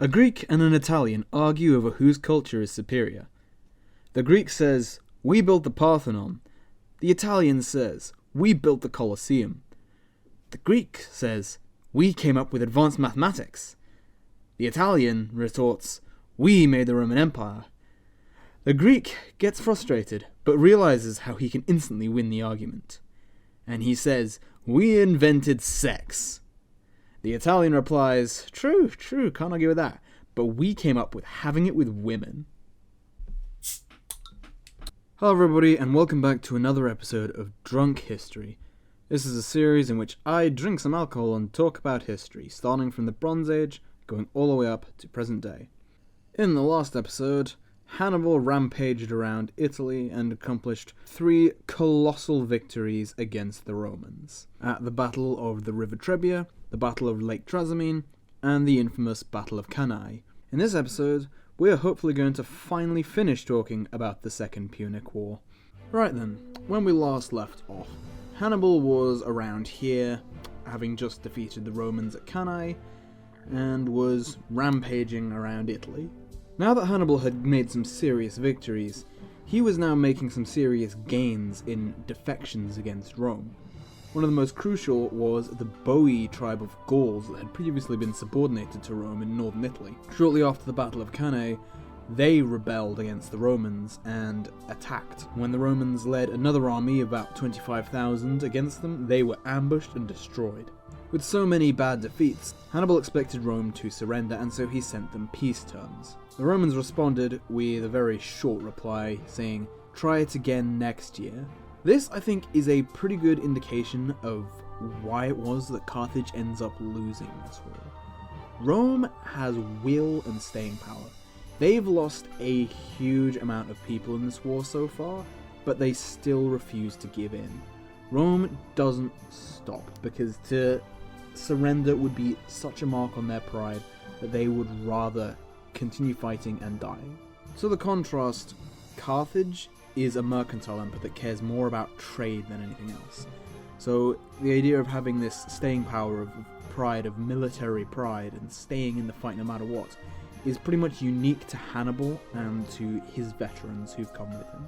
A Greek and an Italian argue over whose culture is superior. The Greek says, "We built the Parthenon." The Italian says, "We built the Colosseum." The Greek says, "We came up with advanced mathematics." The Italian retorts, "We made the Roman Empire." The Greek gets frustrated, but realizes how he can instantly win the argument. And he says, "We invented sex." The Italian replies, True, can't argue with that, but we came up with having it with women." Hello everybody, and welcome back to another episode of Drunk History. This is a series in which I drink some alcohol and talk about history, starting from the Bronze Age, going all the way up to present day. In the last episode, Hannibal rampaged around Italy and accomplished 3 colossal victories against the Romans, at the Battle of the River Trebia, the Battle of Lake Trasimene, and the infamous Battle of Cannae. In this episode, we are hopefully going to finally finish talking about the Second Punic War. Right then, when we last left off, Hannibal was around here, having just defeated the Romans at Cannae, and was rampaging around Italy. Now that Hannibal had made some serious victories, he was now making some serious gains in defections against Rome. One of the most crucial was the Boii tribe of Gauls that had previously been subordinated to Rome in northern Italy. Shortly after the Battle of Cannae, they rebelled against the Romans and attacked. When the Romans led another army of about 25,000 against them, they were ambushed and destroyed. With so many bad defeats, Hannibal expected Rome to surrender, and so he sent them peace terms. The Romans responded with a very short reply saying, "Try it again next year." This, I think, is a pretty good indication of why it was that Carthage ends up losing this war. Rome has will and staying power. They've lost a huge amount of people in this war so far, but they still refuse to give in. Rome doesn't stop, because to surrender would be such a mark on their pride that they would rather continue fighting and dying. So the contrast, Carthage is a mercantile empire that cares more about trade than anything else. So the idea of having this staying power of pride, of military pride, and staying in the fight no matter what, is pretty much unique to Hannibal and to his veterans who've come with him.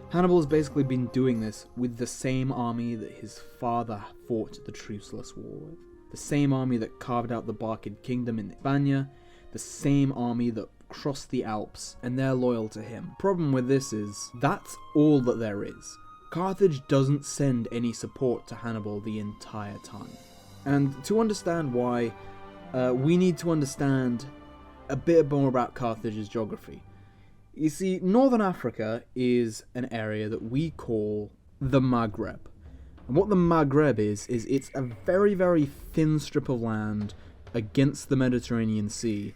Hannibal has basically been doing this with the same army that his father fought the Truceless War with. The same army that carved out the Barcid Kingdom in Iberian, the same army that crossed the Alps, and they're loyal to him. Problem with this is, that's all that there is. Carthage doesn't send any support to Hannibal the entire time. And to understand why, we need to understand a bit more about Carthage's geography. You see, Northern Africa is an area that we call the Maghreb. And what the Maghreb is it's a very, very thin strip of land against the Mediterranean Sea,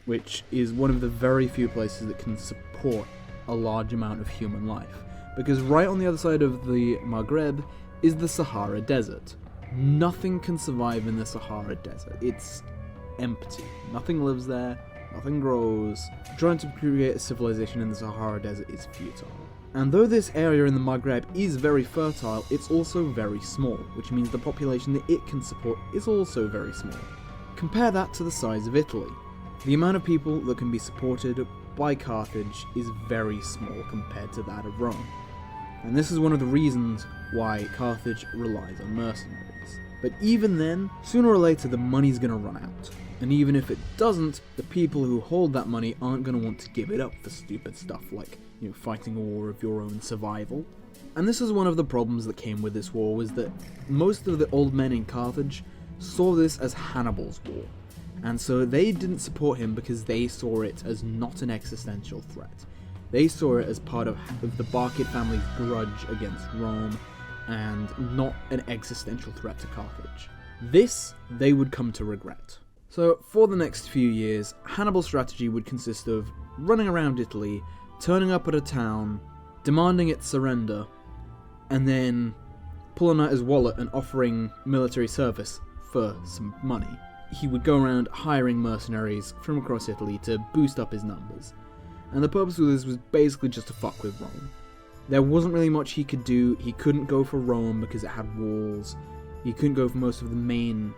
which is one of the very few places that can support a large amount of human life. Because right on the other side of the Maghreb is the Sahara Desert. Nothing can survive in the Sahara Desert. It's empty. Nothing lives there. Nothing grows. Trying to create a civilization in the Sahara Desert is futile. And though this area in the Maghreb is very fertile, it's also very small, which means the population that it can support is also very small. Compare that to the size of Italy. The amount of people that can be supported by Carthage is very small compared to that of Rome. And this is one of the reasons why Carthage relies on mercenaries. But even then, sooner or later the money's gonna run out. And even if it doesn't, the people who hold that money aren't going to want to give it up for stupid stuff like, fighting a war of your own survival. And this is one of the problems that came with this war, was that most of the old men in Carthage saw this as Hannibal's war. And so they didn't support him because they saw it as not an existential threat. They saw it as part of the Barcid family's grudge against Rome, and not an existential threat to Carthage. This they would come to regret. So, for the next few years, Hannibal's strategy would consist of running around Italy, turning up at a town, demanding its surrender, and then pulling out his wallet and offering military service for some money. He would go around hiring mercenaries from across Italy to boost up his numbers. And the purpose of this was basically just to fuck with Rome. There wasn't really much he could do. He couldn't go for Rome because it had walls. He couldn't go for most of the main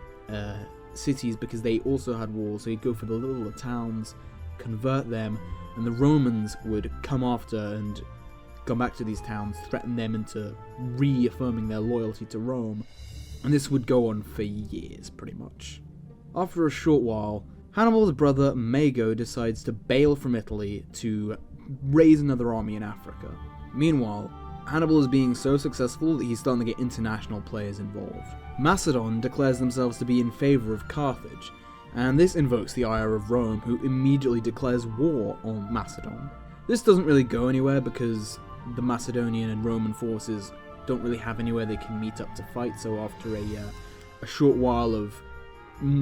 cities because they also had walls, so he'd go for the littler towns, convert them, and the Romans would come after and come back to these towns, threaten them into reaffirming their loyalty to Rome, and this would go on for years, pretty much. After a short while, Hannibal's brother Mago decides to bail from Italy to raise another army in Africa. Meanwhile, Hannibal is being so successful that he's starting to get international players involved. Macedon declares themselves to be in favour of Carthage, and this invokes the ire of Rome, who immediately declares war on Macedon. This doesn't really go anywhere because the Macedonian and Roman forces don't really have anywhere they can meet up to fight, so after a short while of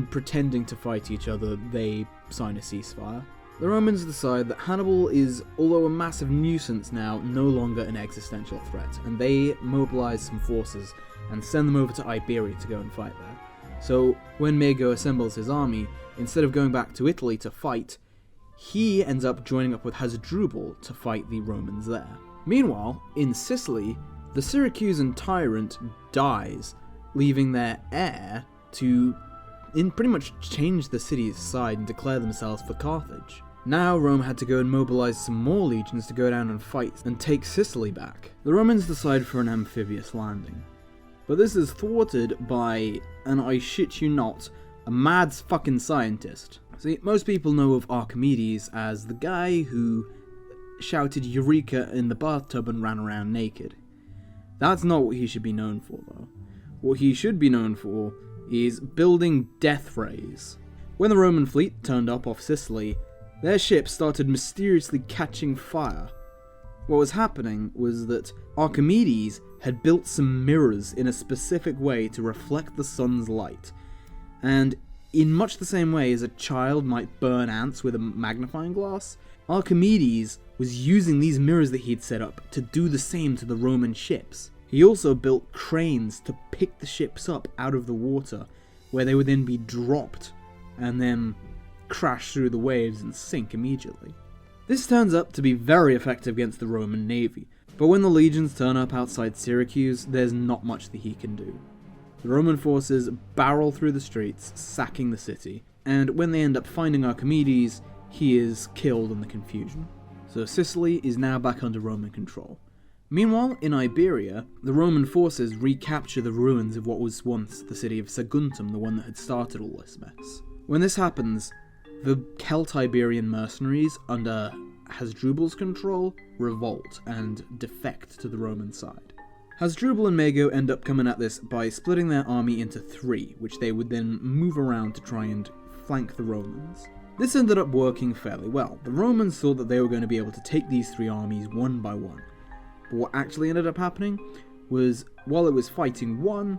pretending to fight each other, they sign a ceasefire. The Romans decide that Hannibal is, although a massive nuisance now, no longer an existential threat, and they mobilize some forces and send them over to Iberia to go and fight there. So when Mago assembles his army, instead of going back to Italy to fight, he ends up joining up with Hasdrubal to fight the Romans there. Meanwhile, in Sicily, the Syracusan tyrant dies, leaving their heir to pretty much change the city's side and declare themselves for Carthage. Now Rome had to go and mobilize some more legions to go down and fight and take Sicily back. The Romans decide for an amphibious landing, but this is thwarted by, and I shit you not, a mad fucking scientist. See, most people know of Archimedes as the guy who shouted Eureka in the bathtub and ran around naked. That's not what he should be known for, though. What he should be known for is building death rays. When the Roman fleet turned up off Sicily, their ships started mysteriously catching fire. What was happening was that Archimedes had built some mirrors in a specific way to reflect the sun's light, and in much the same way as a child might burn ants with a magnifying glass, Archimedes was using these mirrors that he'd set up to do the same to the Roman ships. He also built cranes to pick the ships up out of the water, where they would then be dropped, and then crash through the waves and sink immediately. This turns out to be very effective against the Roman navy, but when the legions turn up outside Syracuse, there's not much that he can do. The Roman forces barrel through the streets, sacking the city, and when they end up finding Archimedes, he is killed in the confusion. So Sicily is now back under Roman control. Meanwhile, in Iberia, the Roman forces recapture the ruins of what was once the city of Saguntum, the one that had started all this mess. When this happens, the Celt-Iberian mercenaries, under Hasdrubal's control, revolt and defect to the Roman side. Hasdrubal and Mago end up coming at this by splitting their army into three, which they would then move around to try and flank the Romans. This ended up working fairly well. The Romans thought that they were going to be able to take these three armies one by one. But what actually ended up happening was, while it was fighting one,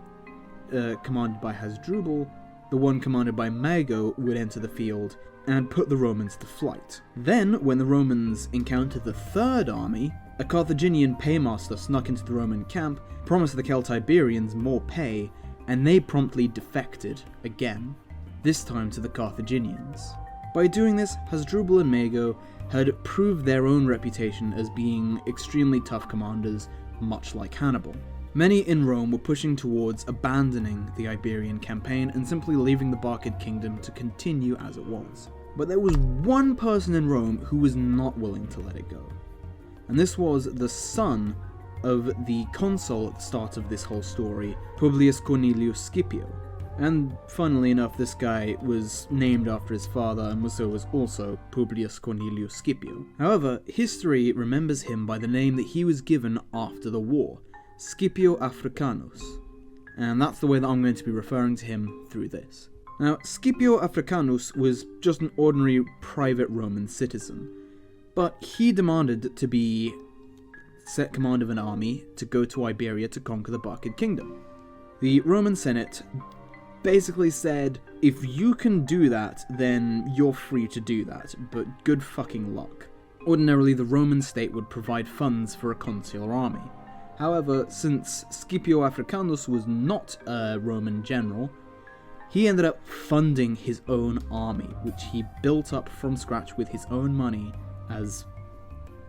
commanded by Hasdrubal, the one commanded by Mago would enter the field and put the Romans to flight. Then, when the Romans encountered the third army, a Carthaginian paymaster snuck into the Roman camp, promised the Celt-Iberians more pay, and they promptly defected again, this time to the Carthaginians. By doing this, Hasdrubal and Mago had proved their own reputation as being extremely tough commanders, much like Hannibal. Many in Rome were pushing towards abandoning the Iberian campaign and simply leaving the Barcid Kingdom to continue as it was. But there was one person in Rome who was not willing to let it go. And this was the son of the consul at the start of this whole story, Publius Cornelius Scipio. And funnily enough, this guy was named after his father, and so was also Publius Cornelius Scipio. However, history remembers him by the name that he was given after the war, Scipio Africanus, and that's the way that I'm going to be referring to him through this. Now, Scipio Africanus was just an ordinary private Roman citizen, but he demanded to be set command of an army to go to Iberia to conquer the Barcid Kingdom. The Roman Senate basically said, if you can do that, then you're free to do that, but good fucking luck. Ordinarily, the Roman state would provide funds for a consular army. However, since Scipio Africanus was not a Roman general, he ended up funding his own army, which he built up from scratch with his own money, as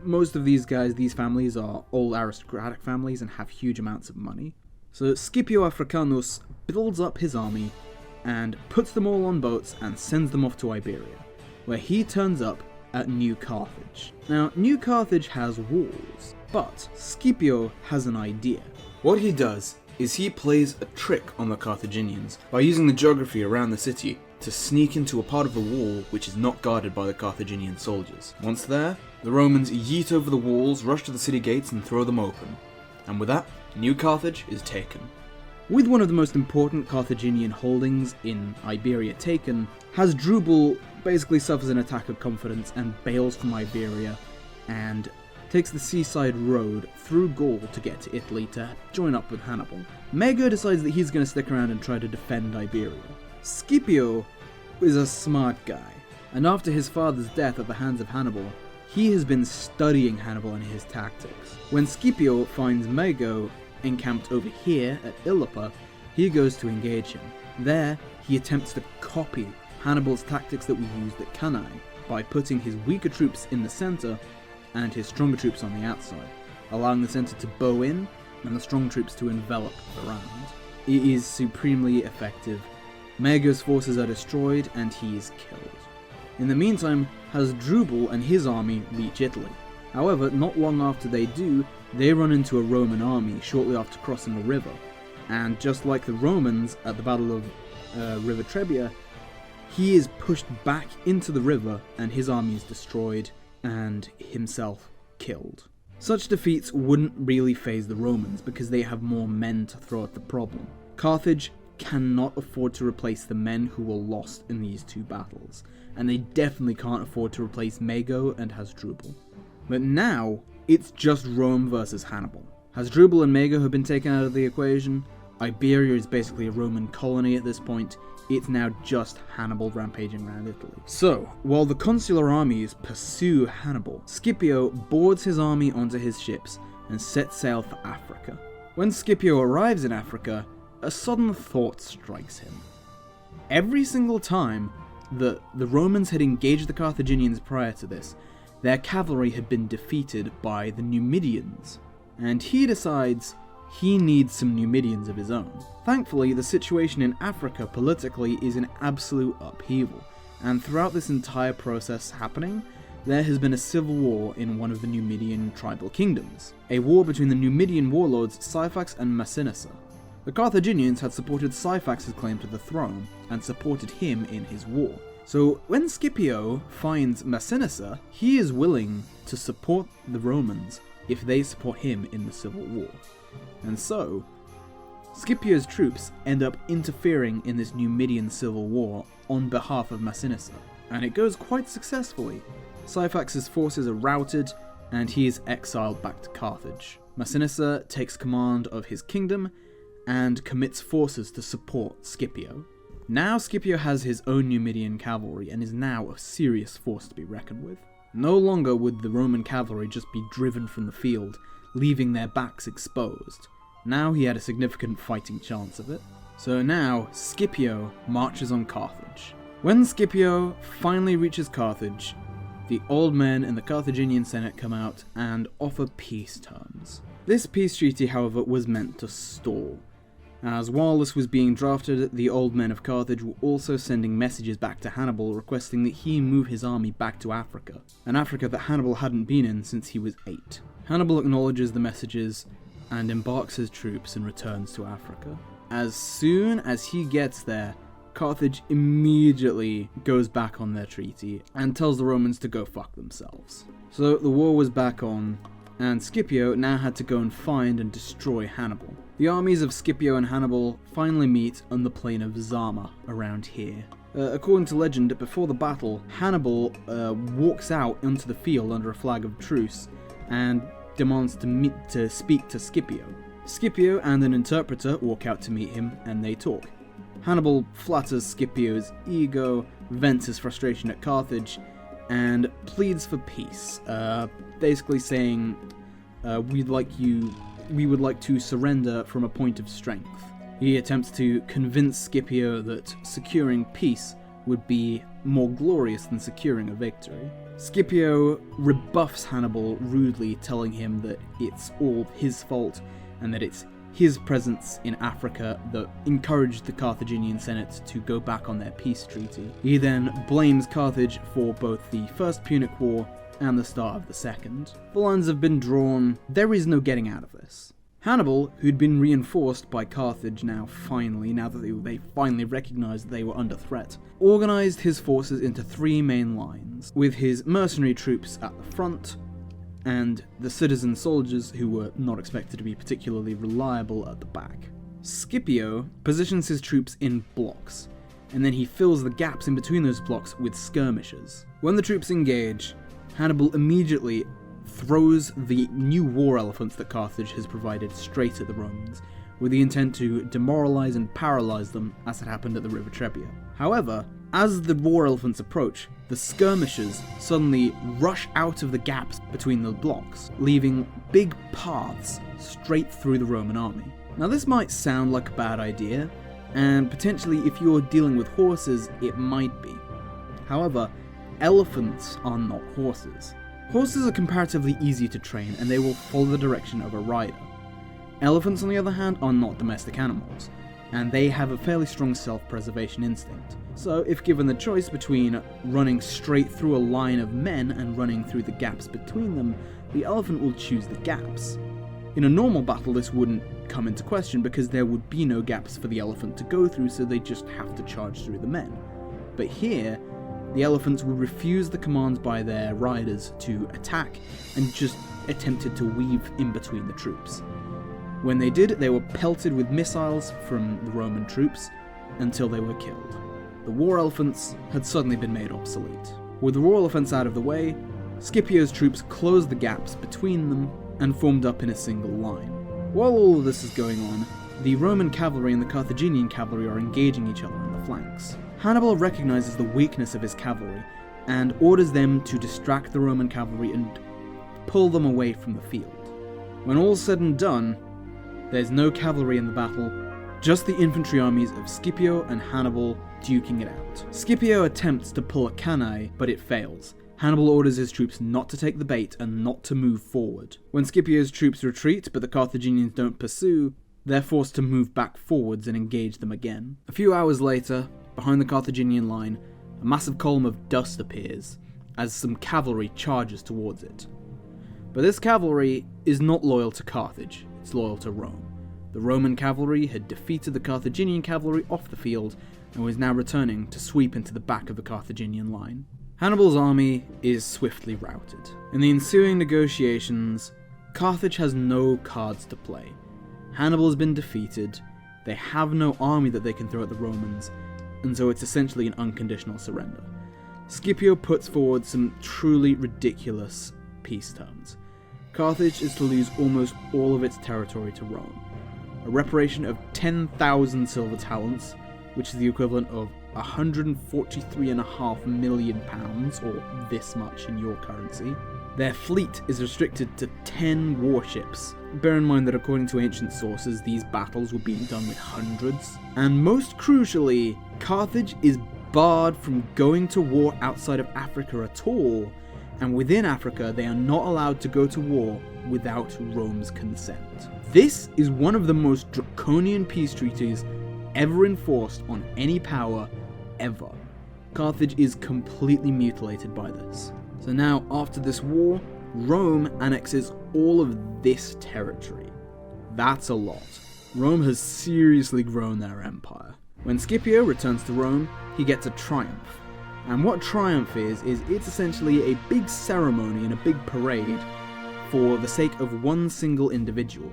most of these families are old aristocratic families and have huge amounts of money. So Scipio Africanus builds up his army, and puts them all on boats and sends them off to Iberia, where he turns up at New Carthage. Now, New Carthage has walls, but Scipio has an idea. What he does is he plays a trick on the Carthaginians by using the geography around the city to sneak into a part of the wall which is not guarded by the Carthaginian soldiers. Once there, the Romans yeet over the walls, rush to the city gates and throw them open. And with that, New Carthage is taken. With one of the most important Carthaginian holdings in Iberia taken, Hasdrubal basically suffers an attack of confidence and bails from Iberia and takes the seaside road through Gaul to get to Italy to join up with Hannibal. Mago decides that he's going to stick around and try to defend Iberia. Scipio is a smart guy, and after his father's death at the hands of Hannibal, he has been studying Hannibal and his tactics. When Scipio finds Mago encamped over here at Illapa, he goes to engage him. There, he attempts to copy Hannibal's tactics that we used at Cannae by putting his weaker troops in the center and his stronger troops on the outside, allowing the center to bow in and the strong troops to envelop around. It is supremely effective. Mago's forces are destroyed and he is killed. In the meantime, Hasdrubal and his army reach Italy. However, not long after they do, they run into a Roman army shortly after crossing a river, and just like the Romans at the Battle of River Trebia, he is pushed back into the river and his army is destroyed and himself killed. Such defeats wouldn't really faze the Romans because they have more men to throw at the problem. Carthage cannot afford to replace the men who were lost in these two battles, and they definitely can't afford to replace Mago and Hasdrubal. But now, it's just Rome versus Hannibal. Hasdrubal and Mago have been taken out of the equation. Iberia is basically a Roman colony at this point. It's now just Hannibal rampaging around Italy. So, while the consular armies pursue Hannibal, Scipio boards his army onto his ships and sets sail for Africa. When Scipio arrives in Africa, a sudden thought strikes him. Every single time that the Romans had engaged the Carthaginians prior to this, their cavalry had been defeated by the Numidians, and he decides he needs some Numidians of his own. Thankfully, the situation in Africa politically is in absolute upheaval, and throughout this entire process happening, there has been a civil war in one of the Numidian tribal kingdoms, a war between the Numidian warlords Syphax and Massinissa. The Carthaginians had supported Syphax's claim to the throne, and supported him in his war. So when Scipio finds Massinissa, he is willing to support the Romans if they support him in the civil war. And so, Scipio's troops end up interfering in this Numidian civil war on behalf of Massinissa, and it goes quite successfully. Syphax's forces are routed, and he is exiled back to Carthage. Massinissa takes command of his kingdom, and commits forces to support Scipio. Now Scipio has his own Numidian cavalry, and is now a serious force to be reckoned with. No longer would the Roman cavalry just be driven from the field, leaving their backs exposed. Now he had a significant fighting chance of it. So now, Scipio marches on Carthage. When Scipio finally reaches Carthage, the old men in the Carthaginian Senate come out and offer peace terms. This peace treaty, however, was meant to stall, as while this was being drafted, the old men of Carthage were also sending messages back to Hannibal requesting that he move his army back to Africa, an Africa that Hannibal hadn't been in since he was 8. Hannibal acknowledges the messages and embarks his troops and returns to Africa. As soon as he gets there, Carthage immediately goes back on their treaty and tells the Romans to go fuck themselves. So the war was back on, and Scipio now had to go and find and destroy Hannibal. The armies of Scipio and Hannibal finally meet on the plain of Zama, around here. According to legend, before the battle, Hannibal walks out onto the field under a flag of truce and demands to speak to Scipio. Scipio and an interpreter walk out to meet him, and they talk. Hannibal flatters Scipio's ego, vents his frustration at Carthage, and pleads for peace, basically saying, we would like to surrender from a point of strength. He attempts to convince Scipio that securing peace would be more glorious than securing a victory. Scipio rebuffs Hannibal rudely, telling him that it's all his fault and that it's his presence in Africa that encouraged the Carthaginian Senate to go back on their peace treaty. He then blames Carthage for both the First Punic War and the start of the Second. The lines have been drawn. There is no getting out of this. Hannibal, who'd been reinforced by Carthage now that they finally recognized that they were under threat, organized his forces into three main lines, with his mercenary troops at the front, and the citizen soldiers, who were not expected to be particularly reliable, at the back. Scipio positions his troops in blocks, and then he fills the gaps in between those blocks with skirmishers. When the troops engage, Hannibal immediately throws the new war elephants that Carthage has provided straight at the Romans, with the intent to demoralize and paralyze them, as had happened at the River Trebia. However, as the war elephants approach, the skirmishers suddenly rush out of the gaps between the blocks, leaving big paths straight through the Roman army. Now this might sound like a bad idea, and potentially if you're dealing with horses, it might be. However, elephants are not horses. Horses are comparatively easy to train, and they will follow the direction of a rider. Elephants, on the other hand, are not domestic animals, and they have a fairly strong self-preservation instinct. So if given the choice between running straight through a line of men and running through the gaps between them, the elephant will choose the gaps. In a normal battle, this wouldn't come into question because there would be no gaps for the elephant to go through, so they just have to charge through the men. But here, the elephants would refuse the commands by their riders to attack and just attempted to weave in between the troops. When they did, they were pelted with missiles from the Roman troops until they were killed. The war elephants had suddenly been made obsolete. With the war elephants out of the way, Scipio's troops closed the gaps between them and formed up in a single line. While all of this is going on, the Roman cavalry and the Carthaginian cavalry are engaging each other on the flanks. Hannibal recognizes the weakness of his cavalry and orders them to distract the Roman cavalry and pull them away from the field. When all's said and done, there's no cavalry in the battle, just the infantry armies of Scipio and Hannibal duking it out. Scipio attempts to pull a cannae, but it fails. Hannibal orders his troops not to take the bait and not to move forward. When Scipio's troops retreat, but the Carthaginians don't pursue, they're forced to move back forwards and engage them again. A few hours later, behind the Carthaginian line, a massive column of dust appears, as some cavalry charges towards it. But this cavalry is not loyal to Carthage, it's loyal to Rome. The Roman cavalry had defeated the Carthaginian cavalry off the field, and was now returning to sweep into the back of the Carthaginian line. Hannibal's army is swiftly routed. In the ensuing negotiations, Carthage has no cards to play. Hannibal has been defeated, they have no army that they can throw at the Romans, and so it's essentially an unconditional surrender. Scipio puts forward some truly ridiculous peace terms. Carthage is to lose almost all of its territory to Rome. A reparation of 10,000 silver talents, which is the equivalent of £143.5 million, or this much in your currency. Their fleet is restricted to 10 warships. Bear in mind that according to ancient sources, these battles were being done with hundreds. And most crucially, Carthage is barred from going to war outside of Africa at all, and within Africa they are not allowed to go to war without Rome's consent. This is one of the most draconian peace treaties ever enforced on any power, ever. Carthage is completely mutilated by this. So now, after this war, Rome annexes all of this territory. That's a lot. Rome has seriously grown their empire. When Scipio returns to Rome, he gets a triumph. And what triumph is it's essentially a big ceremony and a big parade for the sake of one single individual.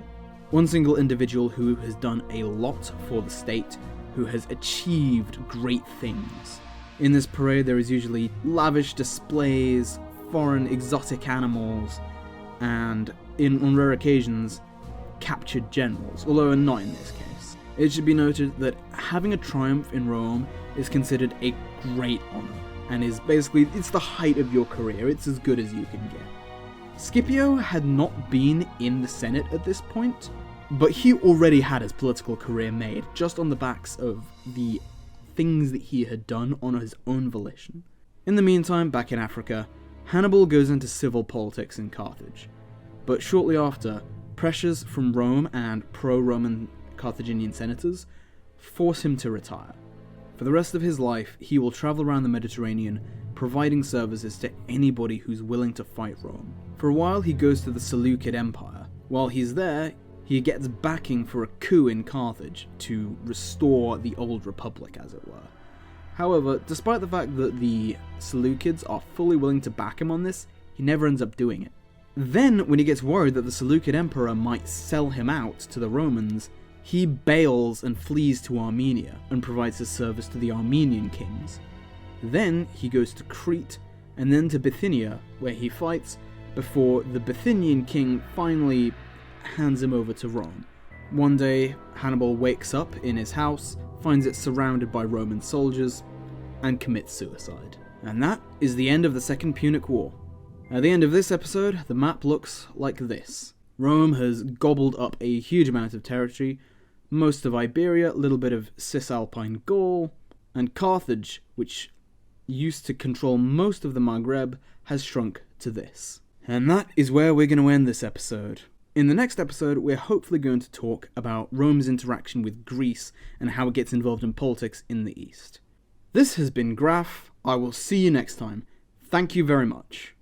One single individual who has done a lot for the state, who has achieved great things. In this parade there is usually lavish displays, foreign exotic animals, and on rare occasions, captured generals, although not in this case. It should be noted that having a triumph in Rome is considered a great honor, and is basically, it's the height of your career, it's as good as you can get. Scipio had not been in the Senate at this point, but he already had his political career made, just on the backs of the things that he had done on his own volition. In the meantime, back in Africa, Hannibal goes into civil politics in Carthage, but shortly after, Pressures from Rome and pro-Roman Carthaginian senators force him to retire. For the rest of his life, he will travel around the Mediterranean, providing services to anybody who's willing to fight Rome. For a while, he goes to the Seleucid Empire. While he's there, he gets backing for a coup in Carthage to restore the old republic, as it were. However, despite the fact that the Seleucids are fully willing to back him on this, he never ends up doing it. Then, when he gets worried that the Seleucid Emperor might sell him out to the Romans, he bails and flees to Armenia and provides his service to the Armenian kings. Then he goes to Crete and then to Bithynia, where he fights before the Bithynian king finally hands him over to Rome. One day, Hannibal wakes up in his house, finds it surrounded by Roman soldiers, and commits suicide. And that is the end of the Second Punic War. At the end of this episode, the map looks like this. Rome has gobbled up a huge amount of territory, most of Iberia, a little bit of Cisalpine Gaul, and Carthage, which used to control most of the Maghreb, has shrunk to this. And that is where we're going to end this episode. In the next episode, we're hopefully going to talk about Rome's interaction with Greece and how it gets involved in politics in the East. This has been Graf. I will see you next time. Thank you very much.